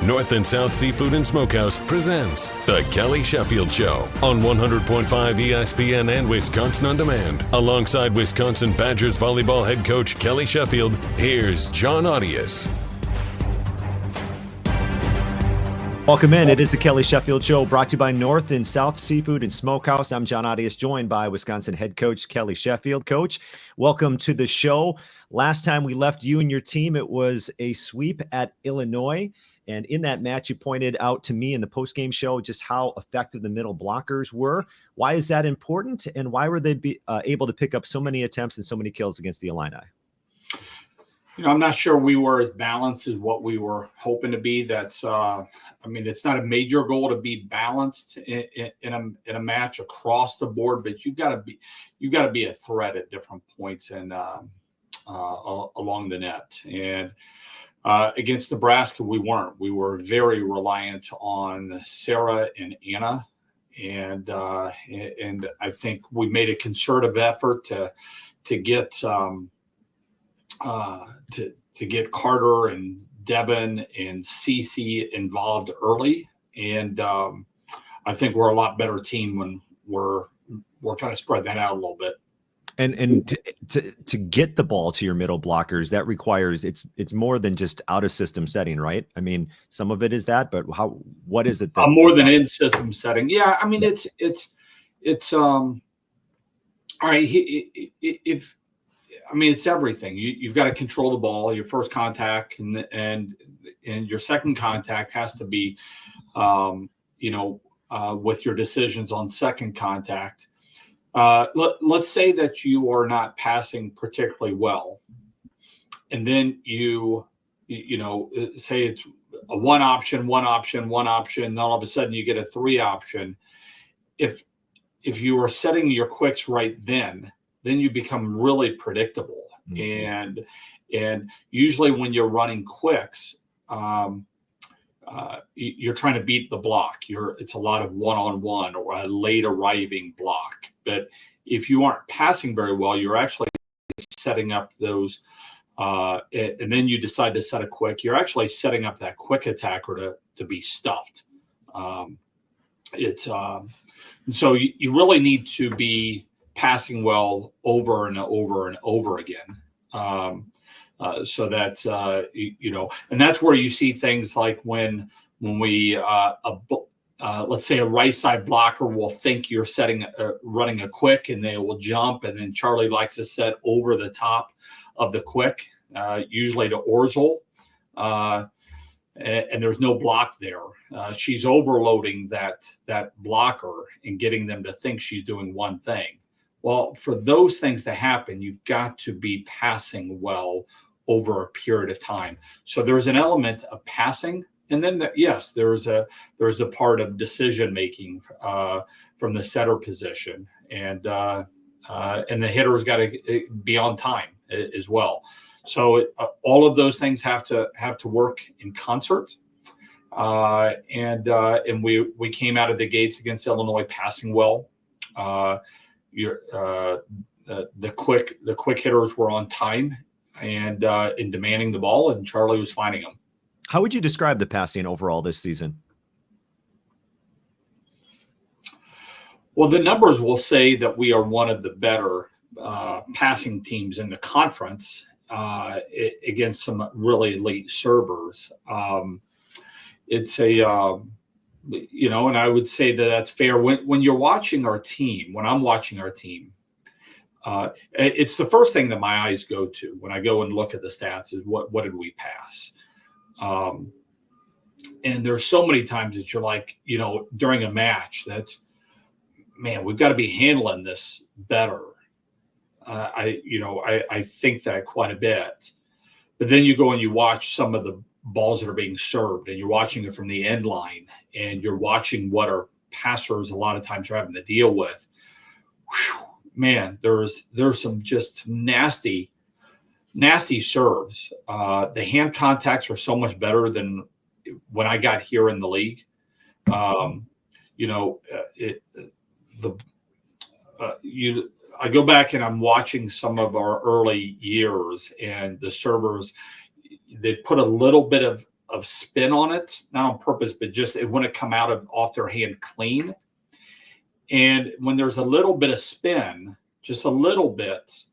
North and South Seafood and Smokehouse presents The Kelly Sheffield Show on 100.5 ESPN and Wisconsin On Demand. Alongside Wisconsin Badgers Volleyball head coach Kelly Sheffield, here's Jon Arias. Welcome in. It is the Kelly Sheffield Show, brought to you by North and South Seafood and Smokehouse. I'm Jon Arias, joined by Wisconsin head coach Kelly Sheffield. Coach, welcome to the show. Last time we left you and your team, it was a sweep at Illinois. And in that match, you pointed out to me in the postgame show just how effective the middle blockers were. Why is that important? And why were they able to pick up so many attempts and so many kills against the Illini? I'm not sure we were as balanced as what we were hoping to be. That's, it's not a major goal to be balanced in a match across the board, but you've got to be a threat at different points and along the net. And against Nebraska, we weren't. We were very reliant on Sarah and Anna, and I think we made a concerted effort to get Carter and Devin and Cece involved early, and I think we're a lot better team when we're kind of spread that out a little bit. And to get the ball to your middle blockers, that requires it's more than just out of system setting, right? I mean, some of it is that, but what is it? More than in system setting, yeah. I mean, it's all right. It's everything. You've got to control the ball, your first contact, and your second contact has to be, with your decisions on second contact. Let's say that you are not passing particularly well, and then you say it's a one option, then all of a sudden you get a three option. If you are setting your quicks right then you become really predictable. Mm-hmm. And usually when you're running quicks, you're trying to beat the block. It's a lot of one-on-one or a late arriving block. But if you aren't passing very well, you're actually setting up those, and then you decide to set a quick. You're actually setting up that quick attacker to be stuffed. So you really need to be passing well over and over and over again. So that's, and that's where you see things like when we, let's say a right side blocker will think you're running a quick and they will jump. And then Charlie likes to set over the top of the quick, usually to Orzel. And there's no block there. She's overloading that blocker and getting them to think she's doing one thing. Well, for those things to happen, you've got to be passing well over a period of time. So there's an element of passing, and then there's the part of decision making from the setter position, and the hitter's got to be on time as well. So all of those things have to work in concert. And we came out of the gates against Illinois passing well. The quick hitters were on time and in demanding the ball, and Charlie was finding them. How would you describe the passing overall this season? Well, the numbers will say that we are one of the better passing teams in the conference against some really elite servers. It's and I would say that that's fair. When you're watching our team, when I'm watching our team, it's the first thing that my eyes go to when I go and look at the stats is what did we pass? And there's so many times that you're like, during a match, we've got to be handling this better. I think that quite a bit. But then you go and you watch some of the balls that are being served, and you're watching it from the end line, and you're watching what our passers a lot of times are having to deal with. Whew, man, there's some just nasty serves. The hand contacts are so much better than when I got here in the league. I go back and I'm watching some of our early years, and the servers, they put a little bit of of spin on it, not on purpose, but just it wouldn't come out off their hand clean. And when there's a little bit of spin, just a little bit,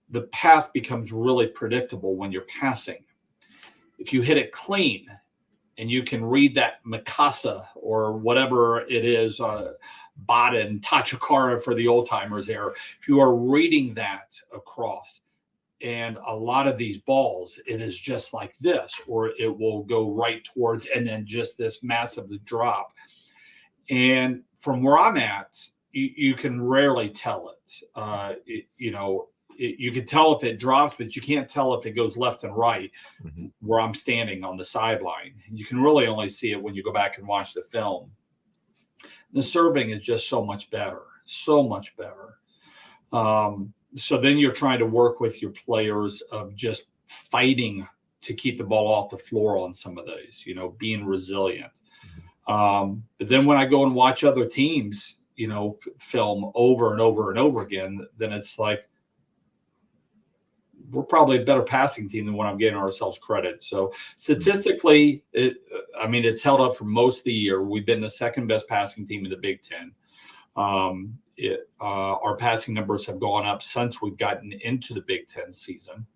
the path becomes really predictable when you're passing. If you hit it clean and you can read that Mikasa or whatever it is, Baden, Tachikara for the old timers there, if you are reading that across, and a lot of these balls, it is just like this, or it will go right towards, and then just this massive drop. And from where I'm at, you can rarely tell it. You can tell if it drops, but you can't tell if it goes left and right where I'm standing on the sideline. You can really only see it when you go back and watch the film. The serving is just so much better, so much better. So then you're trying to work with your players of just fighting to keep the ball off the floor on some of those, being resilient. But then when I go and watch other teams, film over and over and over again, then it's like, we're probably a better passing team than what I'm giving ourselves credit. So statistically, it's held up for most of the year. We've been the second best passing team in the Big Ten. Our passing numbers have gone up since we've gotten into the Big Ten season.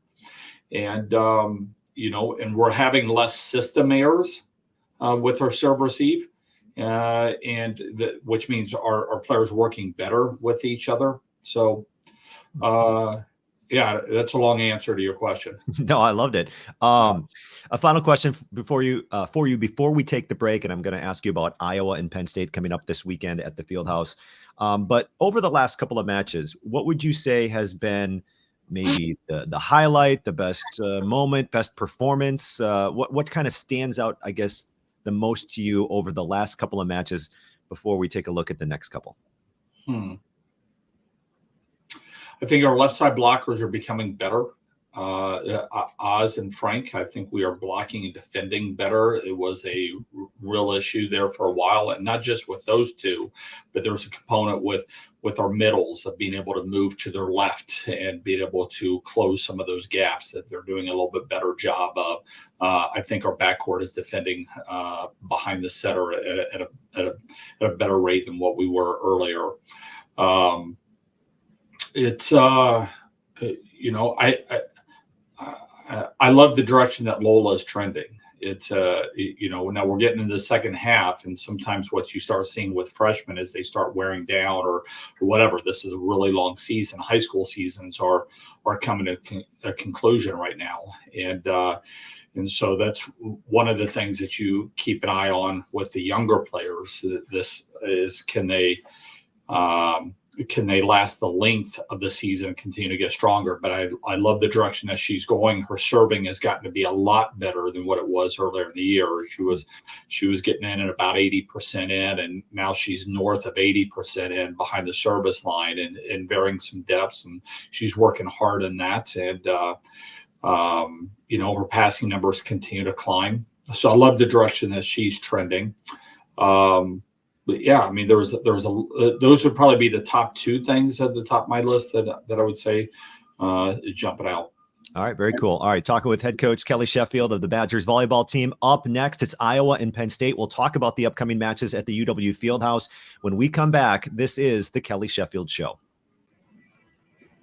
And, and we're having less system errors with our serve receive, which means our players working better with each other. So, yeah, that's a long answer to your question. No, I loved it. A final question before we take the break, and I'm going to ask you about Iowa and Penn State coming up this weekend at the Fieldhouse. But over the last couple of matches, what would you say has been maybe the highlight, the best moment, best performance? What kind of stands out, I guess, the most to you over the last couple of matches before we take a look at the next couple? I think our left side blockers are becoming better. Oz and Frank, I think we are blocking and defending better. It was a real issue there for a while, and not just with those two, but there was a component with our middles of being able to move to their left and being able to close some of those gaps that they're doing a little bit better job of. I think our backcourt is defending behind the setter at a better rate than what we were earlier. I love the direction that Lola is trending. It's now we're getting into the second half, and sometimes what you start seeing with freshmen is they start wearing down or whatever. This is a really long season. High school seasons are coming to a conclusion right now, and so that's one of the things that you keep an eye on with the younger players. This is can they last the length of the season and continue to get stronger? But I love the direction that she's going. Her serving has gotten to be a lot better than what it was earlier in the year. She was getting in at about 80% in, and now she's north of 80% in behind the service line and bearing some depths, and she's working hard in that. And her passing numbers continue to climb. So I love the direction that she's trending. But yeah, those would probably be the top two things at the top of my list that I would say is jumping out. All right, very cool. All right, talking with head coach Kelly Sheffield of the Badgers volleyball team. Up next, it's Iowa and Penn State. We'll talk about the upcoming matches at the UW Fieldhouse. When we come back, this is the Kelly Sheffield Show.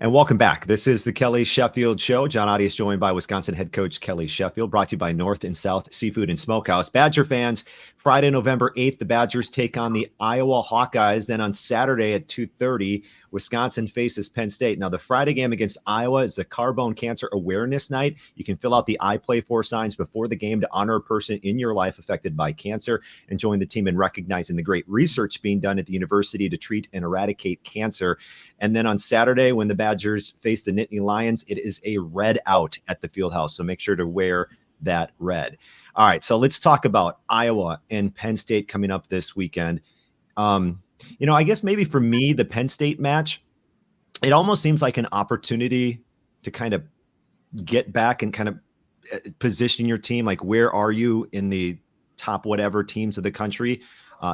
And welcome back. This is the Kelly Sheffield Show. Jon Arias joined by Wisconsin head coach Kelly Sheffield, brought to you by North and South Seafood and Smokehouse. Badger fans, Friday, November 8th, the Badgers take on the Iowa Hawkeyes. Then on Saturday at 2:30, Wisconsin faces Penn State. Now, the Friday game against Iowa is the Carbone Cancer Awareness Night. You can fill out the I Play For signs before the game to honor a person in your life affected by cancer and join the team in recognizing the great research being done at the university to treat and eradicate cancer. And then on Saturday, when the Badgers face the Nittany Lions, it is a red out at the Fieldhouse. So make sure to wear that red. All right, so let's talk about Iowa and Penn State coming up this weekend. I guess maybe for me, the Penn State match, it almost seems like an opportunity to kind of get back and kind of position your team. Like, where are you in the top whatever teams of the country?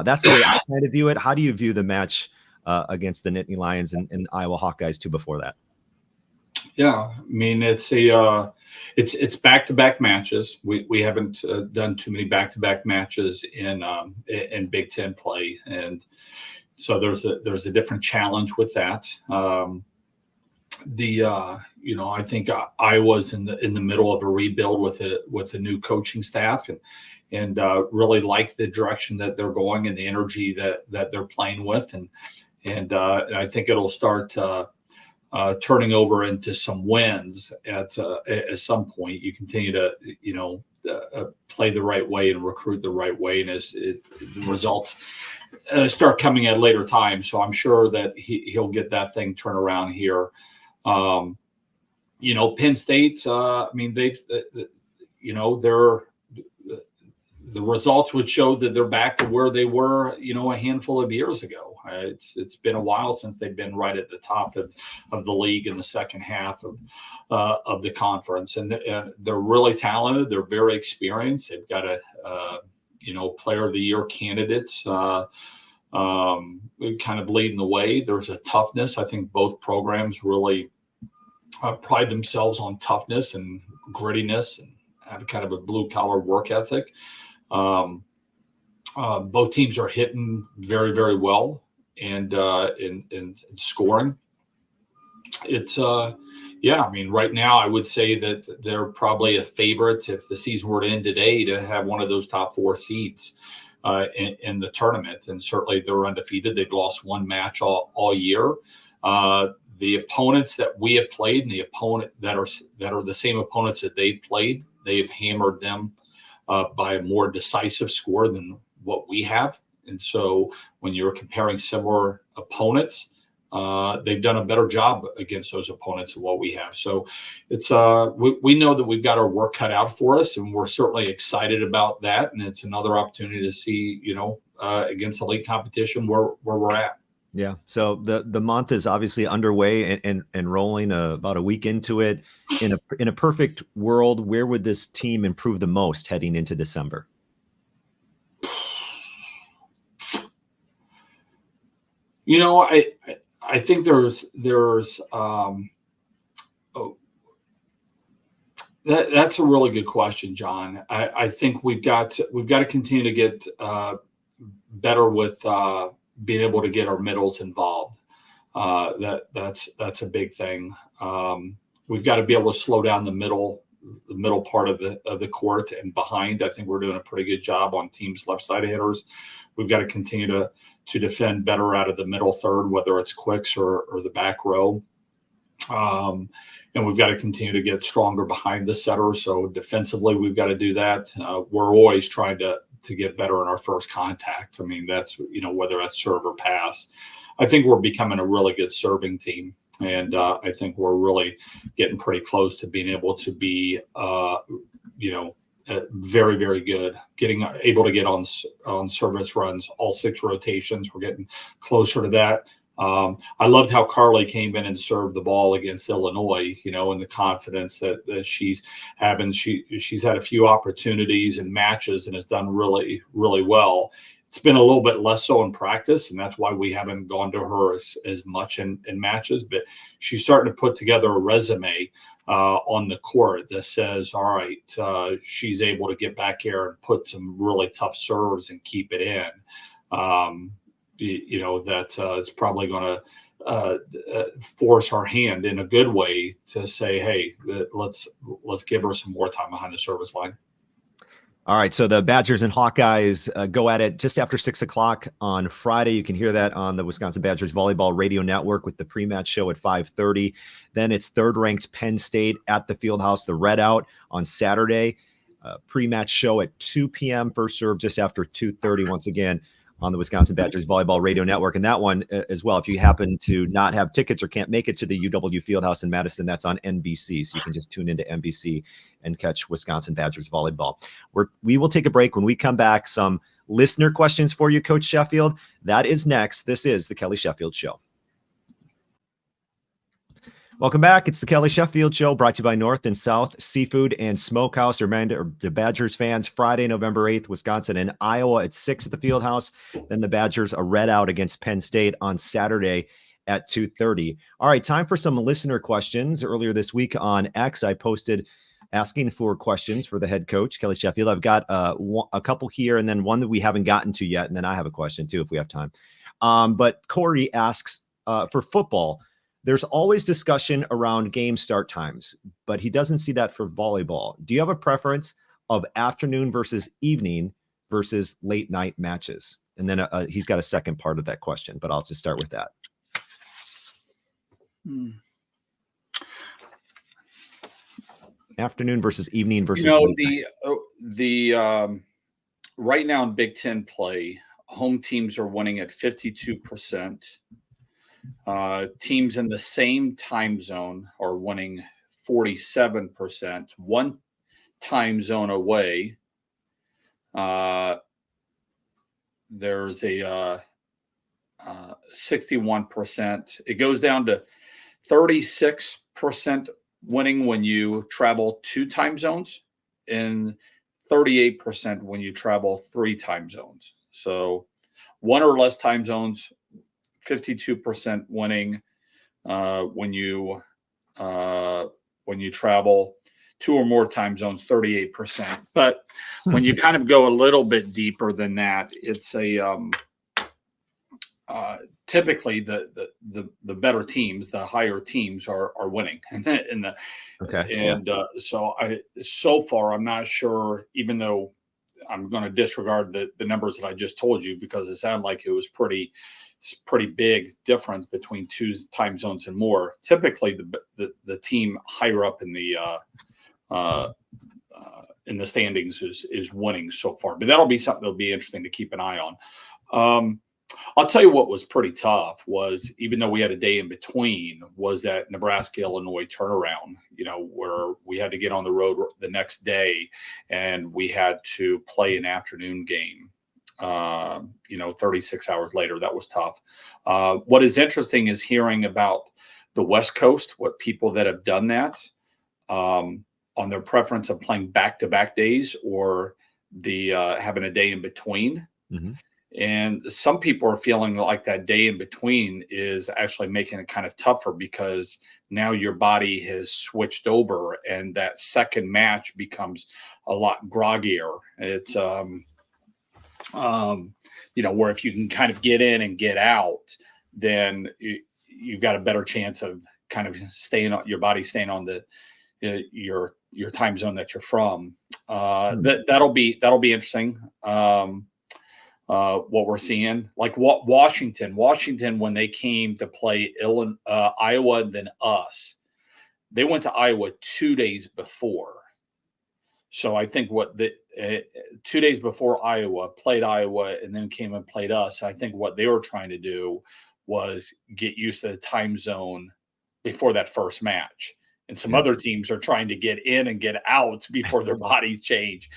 That's the way I kind of view it. How do you view the match against the Nittany Lions and Iowa Hawkeyes too before that? Yeah, I mean it's back-to-back matches. We haven't done too many back-to-back matches in Big Ten play, and so there's a different challenge with that. I think Iowa's in the middle of a rebuild with a new coaching staff, and really like the direction that they're going and the energy that they're playing with, and I think it'll start turning over into some wins at some point. You continue to play the right way and recruit the right way, and the results start coming at later time. So I'm sure that he'll get that thing turned around here. Penn State, I mean, the results would show that they're back to where they were, a handful of years ago. It's been a while since they've been right at the top of the league in the second half of the conference, and they're really talented. They're very experienced. They've got a player of the year candidates kind of leading the way. There's a toughness. I think both programs really pride themselves on toughness and grittiness and have kind of a blue collar work ethic. Both teams are hitting very, very well and in scoring. It's I mean, right now I would say that they're probably a favorite if the season were to end today to have one of those top 4 seeds in the tournament. And certainly they're undefeated. They've lost one match all year. The opponents that we have played and the opponent that are the same opponents that they played, they have hammered them by a more decisive score than what we have. And so when you're comparing similar opponents, they've done a better job against those opponents than what we have. So it's we know that we've got our work cut out for us, and we're certainly excited about that. And it's another opportunity to see, against elite competition where we're at. Yeah. So the month is obviously underway and rolling about a week into it. In a perfect world, where would this team improve the most heading into December? I think there's that's a really good question, John. I think we've got to continue to get better with being able to get our middles involved. That's a big thing. We've got to be able to slow down the middle part of the court and behind. I think we're doing a pretty good job on teams' left side hitters. We've got to continue to defend better out of the middle third, whether it's quicks or the back row. And we've got to continue to get stronger behind the setter. So defensively, we've got to do that. We're always trying to get better in our first contact. I mean, that's, whether that's serve or pass. I think we're becoming a really good serving team. And I think we're really getting pretty close to being able to be, very, very good, able to get on service runs, all 6 rotations. We're getting closer to that. I loved how Carly came in and served the ball against Illinois, and the confidence that she's having. She's had a few opportunities and matches and has done really, really well. It's been a little bit less so in practice, and that's why we haven't gone to her as much in matches. But she's starting to put together a resume on the court that says, all right, she's able to get back here and put some really tough serves and keep it in. It's probably going to force our hand in a good way to say, hey, let's give her some more time behind the service line. All right, so the Badgers and Hawkeyes go at it just after 6 o'clock on Friday. You can hear that on the Wisconsin Badgers Volleyball Radio Network with the pre-match show at 5:30. Then it's third-ranked Penn State at the Fieldhouse, the Red Out on Saturday. Pre-match show at 2 p.m. First serve just after 2:30 once again on the Wisconsin Badgers Volleyball Radio Network. And that one as well, if you happen to not have tickets or can't make it to the UW Fieldhouse in Madison, that's on NBC. So you can just tune into NBC and catch Wisconsin Badgers Volleyball. We will take a break. When we come back, some listener questions for you, Coach Sheffield. That is next. This is the Kelly Sheffield Show. Welcome back. It's the Kelly Sheffield Show, brought to you by North and South Seafood and Smokehouse. Reminder to Badgers fans, Friday, November 8th, Wisconsin and Iowa at 6 at the Fieldhouse. Then the Badgers a Red Out against Penn State on Saturday at 2:30. All right, time for some listener questions. Earlier this week on X, I posted asking for questions for the head coach, Kelly Sheffield. I've got a couple here and then one that we haven't gotten to yet. And then I have a question too, if we have time. But Corey asks for football, there's always discussion around game start times, but he doesn't see that for volleyball. Do you have a preference of afternoon versus evening versus late night matches? And then he's got a second part of that question, but I'll just start with that. Afternoon versus evening versus late night. Right now in Big Ten play, home teams are winning at 52%. Teams in the same time zone are winning 47%. One time zone away, there's a 61%. It goes down to 36% winning when you travel 2 time zones and 38% when you travel 3 time zones. So 1 or less time zones, 52% winning when you travel 2 or more time zones, 38%. But when you kind of go a little bit deeper than that, it's a typically the better teams, the higher teams are winning. So far I'm not sure, even though I'm going to disregard the numbers that I just told you, because it sounded like it was pretty big difference between 2 time zones and more. Typically the team higher up in the standings is winning so far, but that'll be something that'll be interesting to keep an eye on. I'll tell you what was pretty tough was, even though we had a day in between, was that Nebraska-Illinois turnaround, where we had to get on the road the next day and we had to play an afternoon game, 36 hours later. That was tough. What is interesting is hearing about the West Coast, what people that have done that, on their preference of playing back-to-back days or the having a day in between. Mm-hmm. And some people are feeling like that day in between is actually making it kind of tougher, because now your body has switched over and that second match becomes a lot groggier. It's, where if you can kind of get in and get out, then you've got a better chance of kind of your body staying on your time zone that you're from. That'll be interesting. What we're seeing, like Washington, when they came to play Iowa and then us, they went to Iowa 2 days before. So I think 2 days before Iowa, played Iowa and then came and played us. I think what they were trying to do was get used to the time zone before that first match. And some other teams are trying to get in and get out before their bodies change.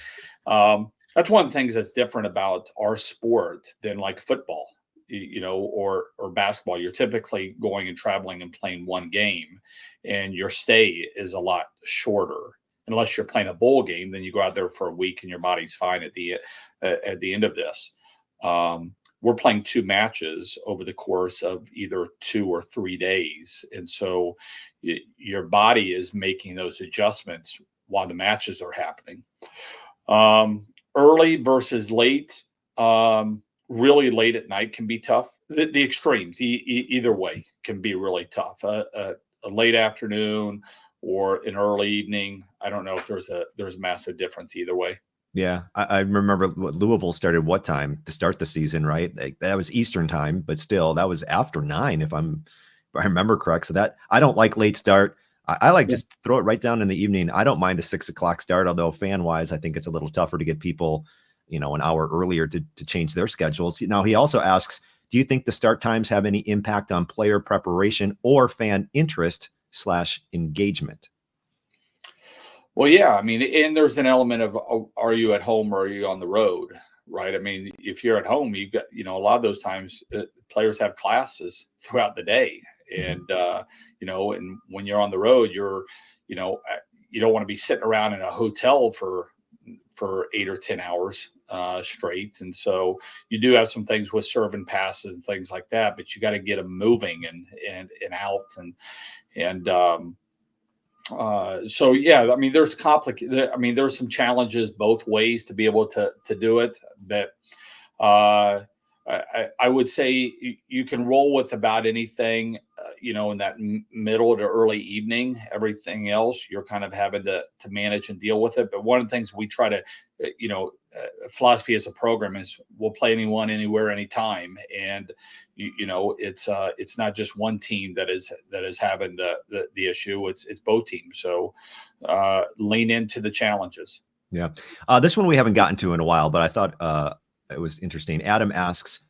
That's one of the things that's different about our sport than like football, or basketball. You're typically going and traveling and playing one game, and your stay is a lot shorter. Unless you're playing a bowl game, then you go out there for a week and your body's fine at the end of this. We're playing 2 matches over the course of either 2 or 3 days, and so your body is making those adjustments while the matches are happening. Early versus late, really late at night can be tough. The extremes, either way, can be really tough. A late afternoon or an early evening, I don't know if there's a massive difference either way. Yeah, I remember Louisville started what time to start the season, right? That was Eastern time, but still, that was after 9, if I remember correct. So that I don't like late start. I like just throw it right down in the evening. I don't mind a 6 o'clock start, although fan wise, I think it's a little tougher to get people, an hour earlier to change their schedules. Now, he also asks, do you think the start times have any impact on player preparation or fan interest / engagement? Well, yeah, I mean, and there's an element of, are you at home or are you on the road? Right. I mean, if you're at home, you've got, a lot of those times players have classes throughout the day. And, and when you're on the road, you don't want to be sitting around in a hotel for for 8 or 10 hours straight. And so you do have some things with serve and passes and things like that, but you got to get them moving and out. So yeah, I mean, there's there's some challenges both ways to be able to do it, but I would say you can roll with about anything, in that middle to early evening. Everything else, you're kind of having to manage and deal with it. But one of the things we try to, philosophy as a program is we'll play anyone, anywhere, anytime. And, it's not just one team that is having the issue. It's both teams. So lean into the challenges. Yeah. This one we haven't gotten to in a while, but I thought it was interesting. Adam asks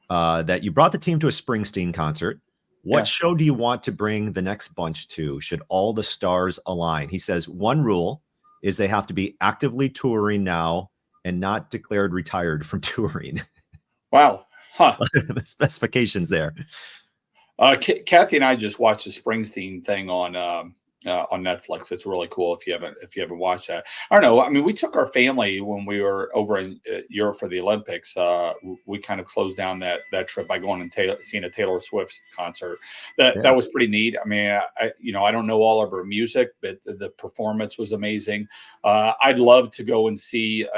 that you brought the team to a Springsteen concert. What show do you want to bring the next bunch to? Should all the stars align? He says one rule is they have to be actively touring now and not declared retired from touring. Wow. Huh. The specifications there. Kathy and I just watched the Springsteen thing on Netflix. It's really cool if you haven't watched that. I don't know. I mean, we took our family when we were over in Europe for the Olympics. We kind of closed down that trip by going and seeing a Taylor Swift concert. That was pretty neat. I mean, I don't know all of her music, but the performance was amazing. I'd love to go and see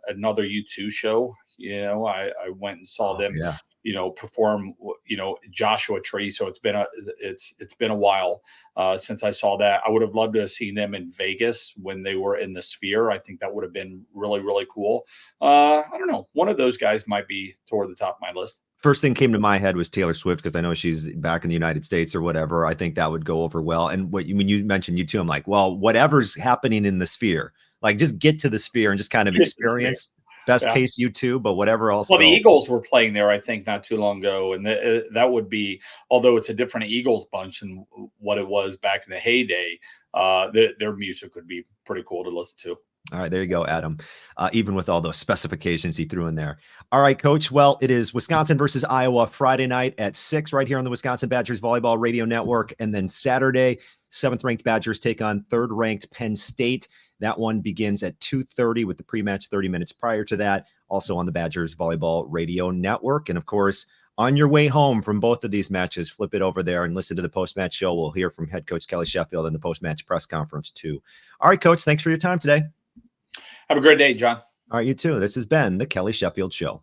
another U2 show. I went and saw them. Yeah. Perform, Joshua Tree. So it's been a while since I saw that. I would have loved to have seen them in Vegas when they were in the Sphere. I think that would have been really, really cool. I don't know. One of those guys might be toward the top of my list. First thing came to my head was Taylor Swift, because I know she's back in the United States or whatever. I think that would go over well. And when you mentioned U2, I'm like, well, whatever's happening in the Sphere, like just get to the Sphere and just kind of experience. Best case U2, but whatever else. Well, the Eagles were playing there, I think, not too long ago, and that would be, although it's a different Eagles bunch than what it was back in the heyday, their music would be pretty cool to listen to. All right, there you go, Adam. Even with all those specifications he threw in there. All right, Coach. Well, it is Wisconsin versus Iowa Friday night at 6 right here on the Wisconsin Badgers Volleyball Radio Network, and then Saturday, 7th-ranked Badgers take on 3rd-ranked Penn State. That one begins at 2:30 with the pre-match 30 minutes prior to that, also on the Badgers Volleyball Radio Network. And, of course, on your way home from both of these matches, flip it over there and listen to the post-match show. We'll hear from head coach Kelly Sheffield in the post-match press conference, too. All right, Coach, thanks for your time today. Have a great day, John. All right, you too. This has been the Kelly Sheffield Show.